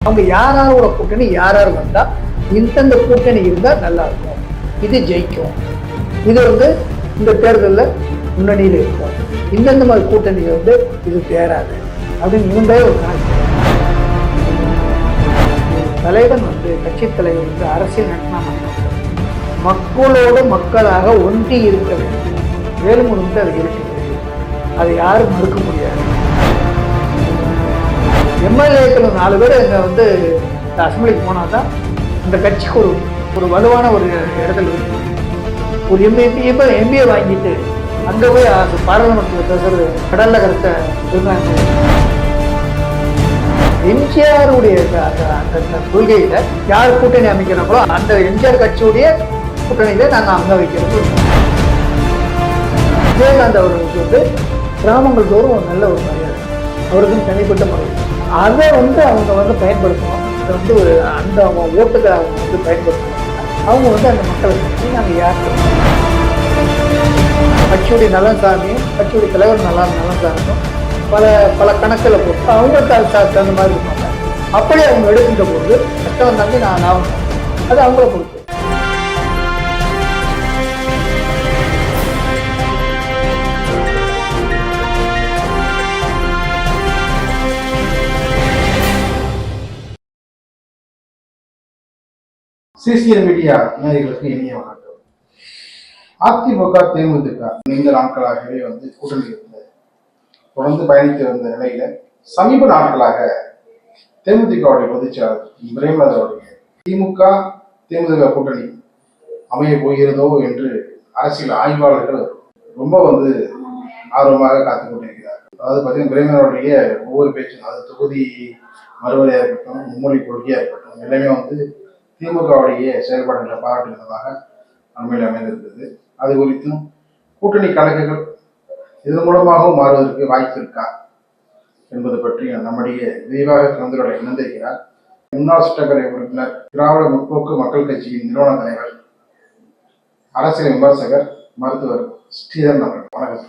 அவங்க யாரோட கூட்டணி யார் வந்தா இந்தந்த கூட்டணி இருந்தா நல்லா இருக்கும், இது ஜெயிக்கும், இது இந்த தேர்தலில் முன்னணியில் இருக்கும், இந்தந்த மாதிரி கூட்டணி இது தேராது அப்படின்னு இவங்களே ஒரு கணக்கு. தலைவன் கட்சி தலைவர் அரசியல் நடத்தினா மட்டும் மக்களோடு மக்களாக ஒன்றி இருக்க வேண்டும். வேலுமுருகன் அது இருக்குது, அதை யாரும் மறுக்க முடியாது. எம்எல்ஏக்கள் 4 பேர் இங்கே அசம்பிளிக்கு போனால் தான் இந்த கட்சிக்கு ஒரு வலுவான ஒரு இடத்துல இருக்கு. ஒரு எம்பிஏ வாங்கிட்டு அங்கே போய் பாராளுமன்றத்தில் பேசுறது கடல்ல கருத்தை இருந்தாங்க. எம்ஜிஆருடைய அந்த கொள்கையில யார் கூட்டணி அமைக்கிறாங்களோ அந்த எம்ஜிஆர் கட்சியுடைய கூட்டணியில நாங்கள் அங்க வைக்கிறது. விஜயகாந்த் அவர்களுக்கு கிராமங்கள் தோறும் ஒரு நல்ல ஒரு மரியாதை, அவருக்கும் தனிப்பட்ட முறை. அதை அவங்க பயன்படுத்தணும். அதை ஒரு அந்த அவங்க ஓட்டுகளை அவங்க பயன்படுத்தணும். அவங்க அந்த மக்களுக்கு நாங்கள் யார் கட்சியுடைய நலன் சார்ந்தையும் கட்சியுடைய தலைவர் நலன் சார்ந்தும் பல கணக்கில் போட்டு அவங்க தகுந்த மாதிரி இருப்பாங்க. அப்படியே அவங்க எடுக்கின்ற போது சட்டம் தாண்டி நான் லாபம், அது அவங்கள பொறுத்து. சிசிஎல் மீடியா நேயர்களுக்கு இனிய வணக்கம். அதிமுக தேமுதிக நீண்ட நாட்களாகவே கூட்டணி இருந்தது, தொடர்ந்து பயணித்து வந்த நிலையில சமீப நாட்களாக தேமுதிகவுடைய பொதுச்செயலாளர் பிரேமலதனுடைய திமுக தேமுதிக கூட்டணி அமைய போகிறதோ என்று அரசியல் ஆய்வாளர்கள் ரொம்ப ஆர்வமாக காத்துக் கொண்டிருக்கிறார்கள். அதாவது பார்த்தீங்கன்னா பிரேமலதனுடைய ஒவ்வொரு பேச்சும், அது தொகுதி மறுவரையா இருக்கட்டும், மும்மொழி கொள்கையா இருக்கட்டும், எல்லாமே திமுகவுடைய செயல்பாடுகளை பாராட்டு விதமாக அண்மையில் அமைந்திருந்தது. அது குறித்தும் கூட்டணி கணக்குகள் இதன் மூலமாகவும் மாறுவதற்கு வாய்ப்பு இருக்கா என்பது பற்றி நம்முடைய விரிவாக கலந்துரையாட இணைந்திருக்கிறார் முன்னாள் சட்டப்பேரவை உறுப்பினர், திராவிட முற்போக்கு மக்கள் கட்சியின் நிறுவன தலைவர், அரசியல் விமர்சகர், மருத்துவர் ஸ்ரீதரன் அவர்கள். வணக்கம்.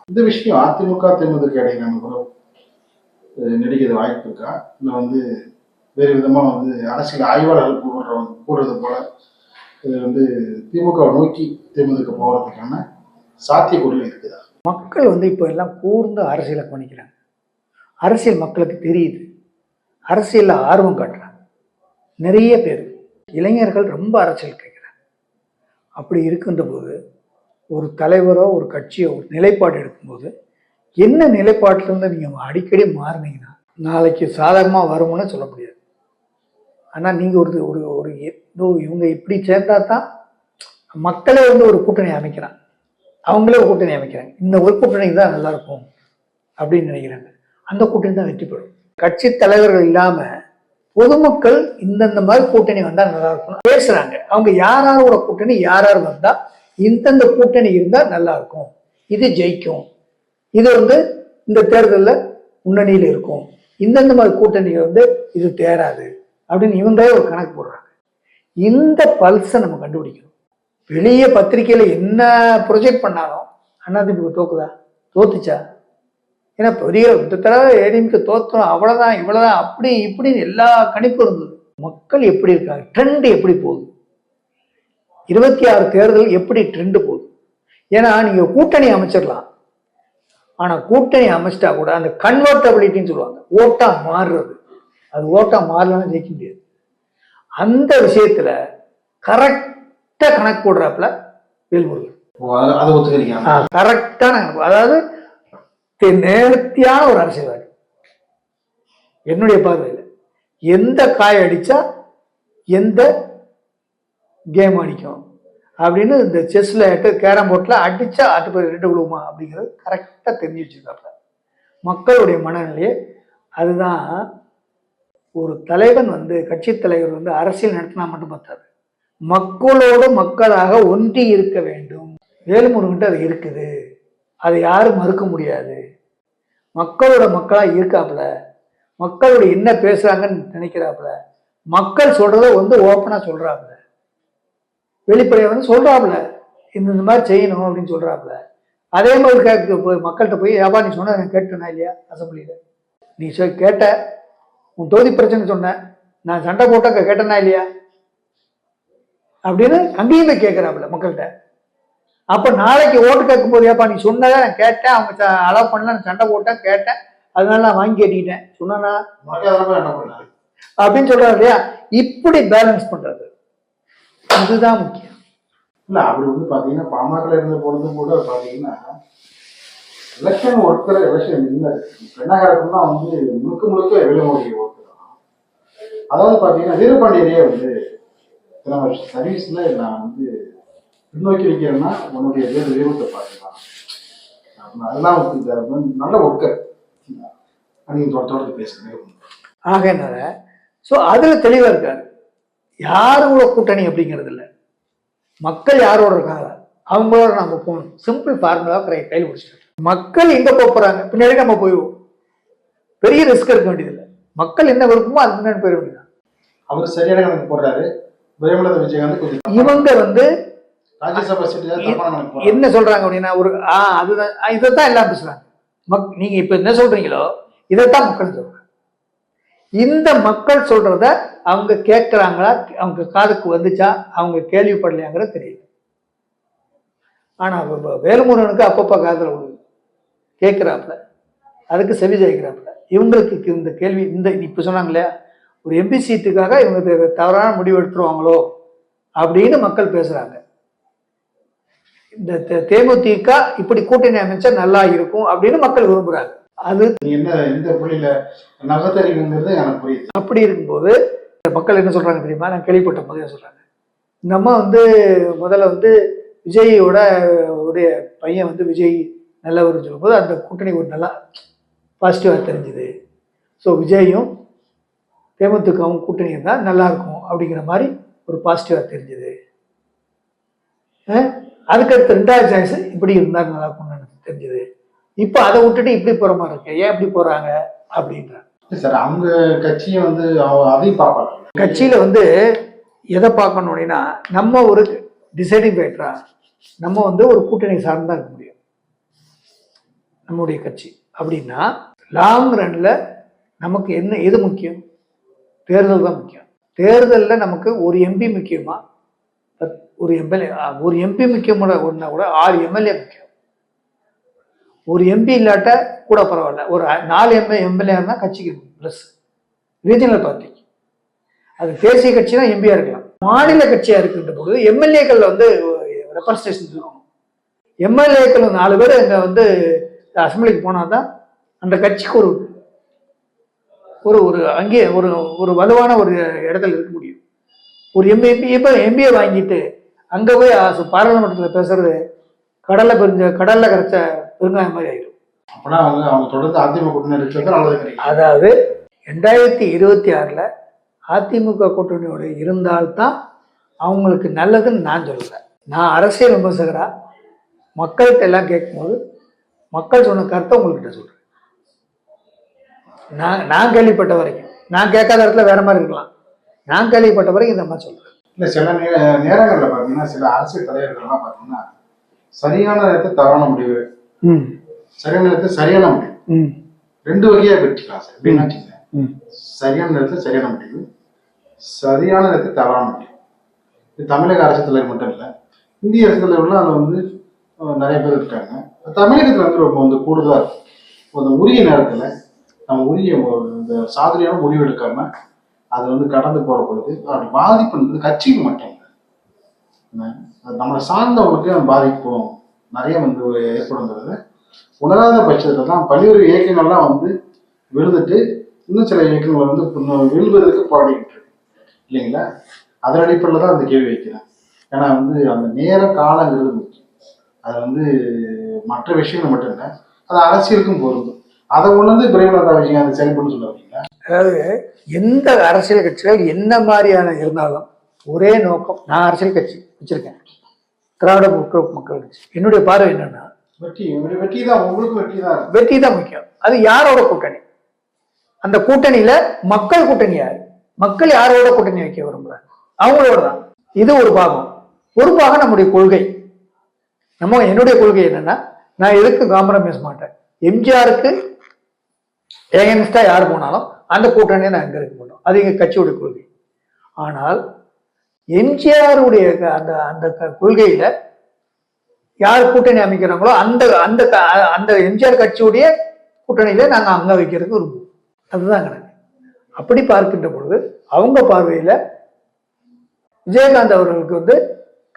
இந்த விஷயம் அதிமுக தேமுதிக இடையே நம்ம நடிக்கிறது வாய்ப்பு இருக்கா, இல்லை வேறு விதமாக அரசியல் ஆய்வாளர்கள் கூறுறது போல இது திமுக நோக்கி தேமுதிக போகிறதுக்கான சாத்தியக்கூறுகள் இருக்குதா? மக்கள் இப்போ எல்லாம் கூர்ந்து அரசியலை பண்ணிக்கிறாங்க. அரசியல் மக்களுக்கு தெரியுது, அரசியலில் ஆர்வம் காட்டுறாங்க. நிறைய பேர் இளைஞர்கள் ரொம்ப அரசியல் கேட்குறாங்க. அப்படி இருக்கின்ற போது ஒரு தலைவரோ ஒரு கட்சியோ ஒரு நிலைப்பாடு எடுக்கும்போது என்ன நிலைப்பாட்டிலிருந்து நீங்கள் அடிக்கடி மாறினீங்கன்னா நாளைக்கு சாதகமாக வரும்னு சொல்ல முடியாது. ஆனால் நீங்கள் ஒரு இவங்க இப்படி சேர்ந்தா தான் மக்களே ஒரு கூட்டணி அமைக்கிறாங்க, அவங்களே ஒரு கூட்டணி அமைக்கிறாங்க. இந்த ஒரு கூட்டணி தான் நல்லா இருக்கும் அப்படின்னு நினைக்கிறாங்க. அந்த கூட்டணி தான் வெற்றி பெறும். கட்சி தலைவர்கள் இல்லாமல் பொதுமக்கள் இந்தந்த மாதிரி கூட்டணி வந்தால் நல்லா இருக்கும் பேசுறாங்க. அவங்க யாரோட கூட்டணி யார் வந்தா இந்தந்த கூட்டணி இருந்தால் நல்லா இருக்கும், இது ஜெயிக்கும், இது இந்த தேர்தலில் முன்னணியில் இருக்கும், இந்தந்த மாதிரி கூட்டணி இது தேராது அப்படின்னு இவங்களே ஒரு கணக்கு போடுறாங்க. இந்த பல்ஸை நம்ம கண்டுபிடிக்கணும். வெளியே பத்திரிகையில் என்ன ப்ரொஜெக்ட் பண்ணாலும் அதிமுக தோக்குதா, தோத்துச்சா? ஏன்னா பெரிய இந்த தடவை ஏடிஎம்கே தோத்தோம், அவ்வளோதான் இவ்வளோதான் அப்படி இப்படின்னு எல்லா கணிப்பும் இருந்தது. மக்கள் எப்படி இருக்காங்க, ட்ரெண்ட் எப்படி போகுது, 26 தேர்தல் எப்படி ட்ரெண்டு போகுது? ஏன்னா நீங்கள் கூட்டணி அமைச்சிடலாம், ஆனால் கூட்டணி அமைச்சிட்டா கூட அந்த கன்வெர்டபிலிட்டின்னு சொல்லுவாங்க, ஓட்டா மாறுறது, அது ஓட்டா மாறலன்னு ஜெயிக்க முடியாது. அந்த விஷயத்துல கரெக்டா கணக்கு போடுறாப்புல வேல்முருகன். கரெக்டான கணக்கு, அதாவது நேர்த்தியான ஒரு அரசியல்வாதி. என்னுடைய பார்வையில் எந்த காய் அடிச்சா எந்த கேம் அடிக்கும் அப்படின்னு இந்த செஸ்ல கேரம் போர்ட்ல அடிச்சா அது போய் 2 விழுவுமா அப்படிங்கிறது கரெக்டா தெரிஞ்சு வச்சிருக்காப்புல. மக்களுடைய மனநிலையே அதுதான். ஒரு தலைவன் கட்சி தலைவர் அரசியல் நடத்தினா மட்டும் பத்தாது, மக்களோடு மக்களாக ஒன்றி இருக்க வேண்டும். வேலுமுருகன் அது இருக்குது, அதை யாரும் மறுக்க முடியாது. மக்களோட மக்களாக இருக்காப்புல, மக்களுடைய என்ன பேசுறாங்கன்னு நினைக்கிறாப்புல, மக்கள் சொல்றத ஓப்பனா சொல்றாப்புல, வெளிப்படையா சொல்றாப்புல, இந்த மாதிரி செய்யணும் அப்படின்னு சொல்றாப்புல. அதே மாதிரி போய் மக்கள்கிட்ட போய் ஏப்பா நீ சொன்ன நான் கேட்டேனா இல்லையா அசம்பிளியில, நீ கேட்ட உன் தொகுதி பிரச்சனை சொன்னேன், நான் சண்டை போட்ட கேட்டேனா இல்லையா அப்படின்னு அங்கேயுமே கேட்கிறாப்புல மக்கள்கிட்ட. அப்ப நாளைக்கு ஓட்டு கேட்கும் போது, ஏப்பா நீ சொன்னதை நான் கேட்டேன், அவங்க அலோவ் பண்ணல, நான் சண்டை போட்டேன் கேட்டேன், அதனால நான் வாங்கி கேட்டுக்கிட்டேன் சொன்னா அப்படின்னு சொல்றாரு இல்லையா. இப்படி பேலன்ஸ் பண்றது இதுதான் முக்கியம். இல்ல அப்படி வந்து பாத்தீங்கன்னா பாமக இருந்த பொழுது கூட பாத்தீங்கன்னா எலெக்ஷன் ஒர்க்கர் எலெக்ஷன் இல்லை பெண்ணாகரத்துனா வந்து முழுக்க முழுக்க வெளிமொழி ஒர்க்கு தான். அதாவது பாத்தீங்கன்னா வீரபாண்டியரையே வந்து இத்தனை வருஷம் சர்வீஸ்ல நான் வந்து பின்னோக்கி வைக்கிறேன்னா உன்னுடைய பேர் விருப்பத்தை பார்க்கலாம், அதெல்லாம் வந்து நல்ல ஒர்க்கர் நீங்க தொடர்ந்து பேசுறேன். ஆகையினால ஸோ அதுல தெளிவா இருக்காரு. யாரோட கூட்டணி அப்படிங்கிறது இல்லை, மக்கள் யாரோட இருக்காங்க அவங்களோட நம்ம போகணும். சிம்பிள் ஃபார்முலா கையில் பிடிச்சிட்டு மக்கள் எங்க போறாங்க பின்னாடி நம்ம போயிடுவோம். பெரிய ரிஸ்க் இருக்க வேண்டியதில்லை. மக்கள் என்ன விருப்பமோ அது முன்னாடி போயிட வேண்டியதான். அவர் சரியான கணக்கு போடுறாரு. பிரேமலதா விஜயகாந்த் இவங்க வந்து ராஜ்யசபா என்ன சொல்றாங்க அப்படின்னா ஒரு அதுதான் இதைத்தான் எல்லாம் பேசுறாங்க. நீங்க இப்ப என்ன சொல்றீங்களோ இதைத்தான் மக்கள் சொல்றாங்க. இந்த மக்கள் சொல்றத அவங்க கேட்கிறாங்களா, அவங்க காதுக்கு வந்துச்சா, அவங்க கேள்விப்படலையாங்கிறது தெரியுது. ஆனா வேலுமுருகனுக்கு அப்பப்ப காதுல கேட்கிறாப்புல, அதுக்கு செவி ஜெயிக்கிறாப்புல. இவங்களுக்கு இந்த கேள்வி இந்த இப்ப சொன்னாங்க இல்லையா, ஒரு எம்பி சீட்டுக்காக இவங்க தவறான முடிவு எடுத்துருவாங்களோ அப்படின்னு மக்கள் பேசுறாங்க. இந்த தேமுதிக இப்படி கூட்டணி அமைச்சா நல்லா இருக்கும் அப்படின்னு மக்கள் விரும்புறாங்க. அது என்ன இந்த புள்ளியில நகத்தறிவுங்கிறது எனக்கு புரியுது. அப்படி இருக்கும்போது மக்கள் என்ன சொல்றாங்க தெரியுமா, நான் கேள்விப்பட்ட போதே சொல்றாங்க, இந்த அம்மா வந்து முதல்ல வந்து விஜயோட உடைய பையன் வந்து விஜய் நல்லவர் சொல்லும்போது அந்த கூட்டணி ஒரு நல்லா பாசிட்டிவாக தெரிஞ்சுது. ஸோ விஜயும் தேமுதிகவும் கூட்டணி இருந்தால் நல்லா இருக்கும் அப்படிங்கிற மாதிரி ஒரு பாசிட்டிவாக தெரிஞ்சுது. அதுக்கடுத்து ரெண்டாவது சாய்ஸ் இப்படி இருந்தால் நல்லா இருக்கும்னு எனக்கு தெரிஞ்சுது. இப்போ அதை விட்டுட்டு இப்படி போகிற மாதிரி இருக்கு, ஏன் இப்படி போகிறாங்க அப்படின்றாங்க. சார் அவங்க கட்சியை வந்து அதையும் பார்ப்பாங்க. கட்சியில் வந்து எதை பார்க்கணும் அப்படின்னா, நம்ம ஒரு டிசைடிங் ஃபேக்டரா நம்ம வந்து ஒரு கூட்டணி சார்ந்து தான் இருக்க முடியும் நம்முடைய கட்சி அப்படின்னா. லாங் ரன்ல நமக்கு என்ன எது முக்கியம், தேர்தல் தான் முக்கியம். தேர்தலில் நமக்கு ஒரு எம்பி முக்கியமா, ஒரு எம்எல்ஏ, ஒரு எம்பி முக்கியமான ஒன்றா கூட 6 எம்எல்ஏ முக்கியம். ஒரு எம்பி இல்லாட்ட கூட பரவாயில்ல, ஒரு 4 எம்எல்ஏ இருந்தால் கட்சிக்கு ப்ளஸ். ரீஜனல் பார்ட்டிக்கு அது தேசிய கட்சி தான் எம்பியா இருக்கலாம். மாநில கட்சியா இருக்கின்ற பொழுது எம்எல்ஏக்கள் வந்து ரெப்ரஸன்டேஷன் இருக்கணும். எம்எல்ஏக்கள் 4 பேர் இங்கே வந்து அசம்பிளிக்கு போனால் தான் அந்த கட்சிக்கு ஒரு ஒரு ஒரு அங்கே ஒரு ஒரு வலுவான ஒரு இடத்துல இருக்க முடியும். ஒரு எம்பிஏ வாங்கிட்டு அங்கே போய் பாராளுமன்றத்தில் பேசுறது கடல்ல கரைச்ச பெருங்காயம் மாதிரி ஆயிடும். அவங்க தொடர்ந்து அதிமுக கூட்டணி இருக்கிறது நல்லது. அதாவது 2026 அதிமுக கூட்டணியோட இருந்தால்தான் அவங்களுக்கு நல்லதுன்னு நான் சொல்லலை. நான் அரசியல் விமர்சகரா மக்கள்கிட்ட எல்லாம் கேட்கும்போது மக்கள் சொன்ன கருத்தை உங்கள்கிட்ட சொல்றேன். நான் கேள்விப்பட்ட வரைக்கும், நான் கேட்காத இடத்துல வேற மாதிரி இருக்கலாம், நான் கேள்விப்பட்ட வரைக்கும் இந்த மாதிரி சொல்றேன். இல்லை சில நேரங்களில் பார்த்தீங்கன்னா சில அரசியல் தலைவர்கள்லாம் பார்த்தீங்கன்னா சரியான நேரத்தை தவறான முடிவு, சரியான நேரத்தை சரியான முடிவு, 2 வகையாக பிரிச்சுக்கலாம் சார். எப்படின்னா சரியான நேரத்தில் சரியான முடிவு, சரியான நேரத்தை தவறான முடிவு. இது தமிழக அரசு தலைவர் மட்டும் இல்லை, இந்திய அரசு தலைவர்லாம் அதில் வந்து நிறைய பேர் இருக்காங்க. தமிழகத்தில் வந்து ரொம்ப வந்து கூடுதலாக இருக்கும். அந்த உரிய நேரத்தில் நம்ம உரிய இந்த சாதனையான முடிவு எடுக்காம அது வந்து கடந்து போகிற பொழுது அதோட பாதிப்பு கட்சிக்கு மட்டும் இல்லை, நம்மளை சார்ந்தவங்களுக்கு அந்த பாதிப்பும் நிறைய வந்து ஏற்படுங்கிறது உணராத பட்சத்தில் தான் பல்வேறு இயக்கங்கள்லாம் வந்து விழுந்துட்டு இன்னும் சில இயக்கங்கள் வந்து விழுவதற்கு போராடிக்கிட்டு இருக்கு இல்லைங்களா. அதன் அடிப்படையில் தான் அந்த கேள்வி வைக்கிறேன். ஏன்னா வந்து அந்த நேர காலங்கிறது முக்கியம். அது வந்து மற்ற விஷயங்கள் மட்டும் இல்லை, அது அரசியலுக்கும் பொருந்தும். அதை உணர்ந்து பிரேமலதா விஜயகாந்த் செயல்படுன்னு சொல்ல வரீங்களா? அதாவது எந்த அரசியல் கட்சிகள் என்ன மாதிரியான இருந்தாலும் ஒரே நோக்கம். நான் அரசியல் கட்சி வச்சிருக்கேன், திராவிட முற்போக்கு மக்கள் கட்சி. என்னுடைய பார்வை என்னன்னா வெற்றி தான், உங்களுக்கு வெற்றி தான் முக்கியம். அது யாரோட கூட்டணி, அந்த கூட்டணியில மக்கள் கூட்டணி யாரு, மக்கள் யாரோட கூட்டணி வைக்க விரும்புறாங்க அவங்களோட தான். இது ஒரு பாகம். ஒரு பாகம் நம்முடைய கொள்கை. என்னுடைய கொள்கை என்னன்னா, நான் எதுக்கு காம்ப்ரமைஸ் மாட்டேன். எம்ஜிஆருக்கு ஏகனிஸ்டா யார் போனாலும் அந்த கூட்டணியை நான் அங்கே இருக்க மாட்டோம். அது எங்கள் கட்சியோட கொள்கை. ஆனால் எம்ஜிஆருடைய அந்த அந்த கொள்கையில யார் கூட்டணி அமைக்கிறாங்களோ அந்த அந்த அந்த எம்ஜிஆர் கட்சியுடைய கூட்டணியில நாங்கள் அங்க வைக்கிறதுக்கு விரும்புவோம். அதுதான் கணக்கு. அப்படி பார்க்கின்ற பொழுது அவங்க பார்வையில விஜயகாந்த் அவர்களுக்கு வந்து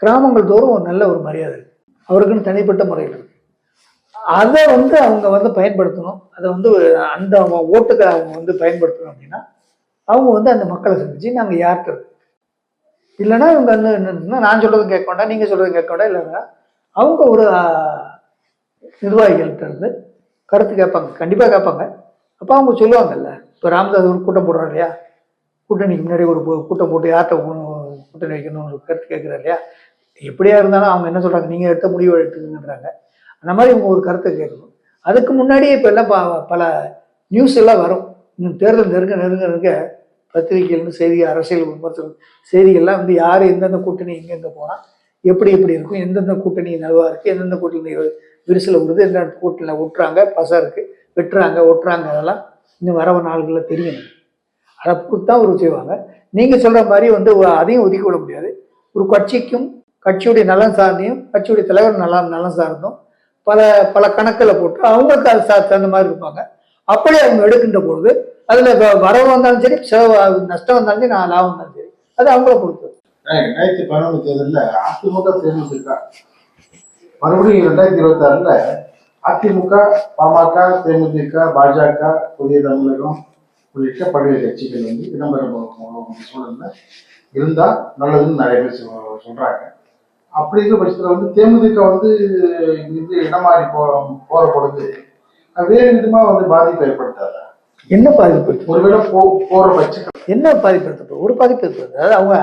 கிராமங்கள் தோறும் ஒரு நல்ல ஒரு மரியாதை இருக்கு. அவருக்குன்னு தனிப்பட்ட முறையில் இருக்கு. அதை வந்து அவங்க வந்து பயன்படுத்தணும். அதை வந்து அந்த ஓட்டுக்கு அவங்க வந்து பயன்படுத்தணும் அப்படின்னா அவங்க வந்து அந்த மக்களை சந்திச்சு நாங்கள் யார்கிட்ட இல்லைன்னா இவங்க வந்து என்ன நான் சொல்றதும் கேட்க வேண்டாம், நீங்க சொல்றதும் கேட்க வேண்டாம். இல்லைன்னா அவங்க ஒரு நிர்வாகிகள்கிட்ட இருந்து கருத்து கேட்பாங்க, கண்டிப்பா கேட்பாங்க. அப்போ அவங்க சொல்லுவாங்கல்ல, இப்போ ராமதாஸ் ஒரு கூட்டம் போடுறாரு இல்லையா, கூட்டணிக்கு முன்னாடி ஒரு கூட்டம் போட்டு யார்கிட்ட கூட்டணி வைக்கணும்னு ஒரு கருத்து கேட்குறாரு இல்லையா, எப்படியா இருந்தாலும் அவங்க என்ன சொல்றாங்க, நீங்க எடுத்த முடிவு எடுத்துக்கன்றாங்க. அந்த மாதிரி இவங்க ஒரு கருத்தை கேட்கணும். அதுக்கு முன்னாடியே இப்போ எல்லாம் பல நியூஸ் எல்லாம் வரும். இன்னும் தேர்தல் நெருங்க நெருங்க நெருங்க பத்திரிகைகள்னு செய்தி, அரசியல் விமர்சனம் செய்திகள்லாம் வந்து யார் எந்தெந்த கூட்டணி எங்கெங்கே போனால் எப்படி எப்படி இருக்கும், எந்தெந்த கூட்டணி நல்வா இருக்குது, எந்தெந்த கூட்டணி விரிசல் விடுது, எந்தெந்த கூட்டணியில் ஒட்டுறாங்க, பசை இருக்குது, வெட்டுறாங்க, ஒட்டுறாங்க, அதெல்லாம் இன்னும் வரவ நாள்களில் தெரியணும். அதை பொறுத்தான் ஒரு செய்வாங்க. நீங்கள் சொல்கிற மாதிரி வந்து அதையும் ஒதுக்கி விட முடியாது. ஒரு கட்சிக்கும் கட்சியுடைய நலன் சார்ந்தையும் கட்சியுடைய தலைவர் நலன் சார்ந்தும் பல பல கணக்கில் போட்டு அவங்களுக்கு அது தகுந்த மாதிரி இருப்பாங்க. அப்படி அவங்க எடுக்கின்ற பொழுது அதில் வரவு வந்தாலும் சரி, நஷ்டம் வந்தாலும் சரி, லாபம் வந்தாலும் சரி, அது அவங்கள பொறுத்தது. 2011 தேர்தலில் அதிமுக தேர்ந்தெடுக்க மறுபடியும் 2026 அதிமுக, பாமக, தேமுதிக, பாஜக, புதிய தமிழகம் உள்ளிட்ட பல்வேறு கட்சிகள் வந்து இடம்பெறும் சூழல்ல இருந்தா நல்லதுன்னு நிறைய பேர் சொல்றாங்க. அப்படிங்கிற பட்சத்துல வந்து தேமுதிக வந்து இது இடம் மாறி போற பொழுது வேறு விதமா வந்து பாதிப்பு ஏற்படுத்தாத என்ன பாதிப்பு? ஒருவேளை போற பட்சம் என்ன பாதிப்பு ஏற்படுத்த? ஒரு பாதிப்பு ஏற்படுது. அதாவது அவங்க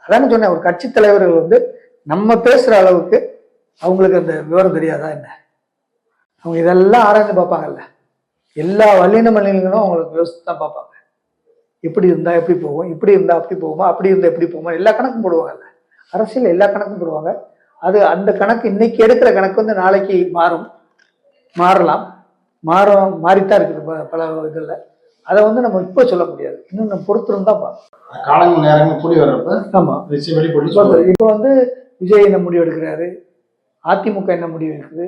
அதான சொன்னேன், ஒரு கட்சி தலைவர்கள் வந்து நம்ம பேசுற அளவுக்கு அவங்களுக்கு அந்த விவரம் தெரியாதா என்ன? அவங்க இதெல்லாம் ஆராய்ந்து பார்ப்பாங்கல்ல. எல்லா வல்லின மல்லினங்களும் அவங்களுக்கு யோசித்து தான் பார்ப்பாங்க. இப்படி இருந்தா எப்படி போகும், இப்படி இருந்தா அப்படி போகுமா, அப்படி இருந்தா எப்படி போகுமா, எல்லா கணக்கும் போடுவாங்கல்ல. அரசியல் எல்லா கணக்கும் போடுவாங்க. அது அந்த கணக்கு இன்னைக்கு எடுக்கிற கணக்கு வந்து நாளைக்கு மாறலாம், மாறித்தான் இருக்குது பல இதில். அதை வந்து நம்ம இப்போ சொல்ல முடியாது, இன்னும் நம்ம பொறுத்திருந்து தான் பார்க்கணும். காலங்கள் நேரங்கள் கூடி வர்றப்ப ஆமா இப்போ வந்து விஜய் என்ன முடிவு எடுக்கிறாரு, அதிமுக என்ன முடிவு எடுக்குது,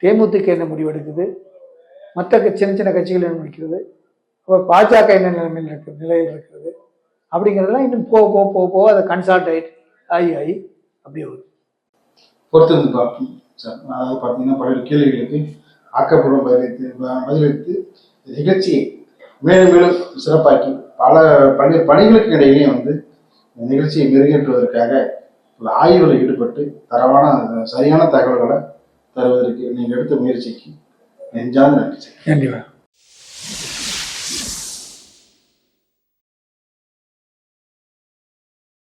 தேமுதிக என்ன முடிவு எடுக்குது, மற்ற சின்ன சின்ன கட்சிகள் என்ன முடிக்கிறது, பாஜக என்ன நிலையில் இருக்கிறது அப்படிங்கிறதெல்லாம் இன்னும் போக அதை கன்சால்ட் ஆகி அப்படியே வரும். பொறுத்திருந்து பார்க்கணும் சார். அதாவது பார்த்தீங்கன்னா பல்வேறு கேள்விகளுக்கு ஆக்கப்பூர்வம் பதிலளித்து நிகழ்ச்சியை மேலும் மேலும் சிறப்பாக்கி பல்வேறு பணிகளுக்கு இடையிலையும் வந்து நிகழ்ச்சியை மெருகேற்றுவதற்காக ஆய்வுகளில் ஈடுபட்டு சரியான தகவல்களை தருவதற்கு நீங்கள் எடுத்த முயற்சிக்கு நெஞ்சார்ந்த நன்றி. நன்றி.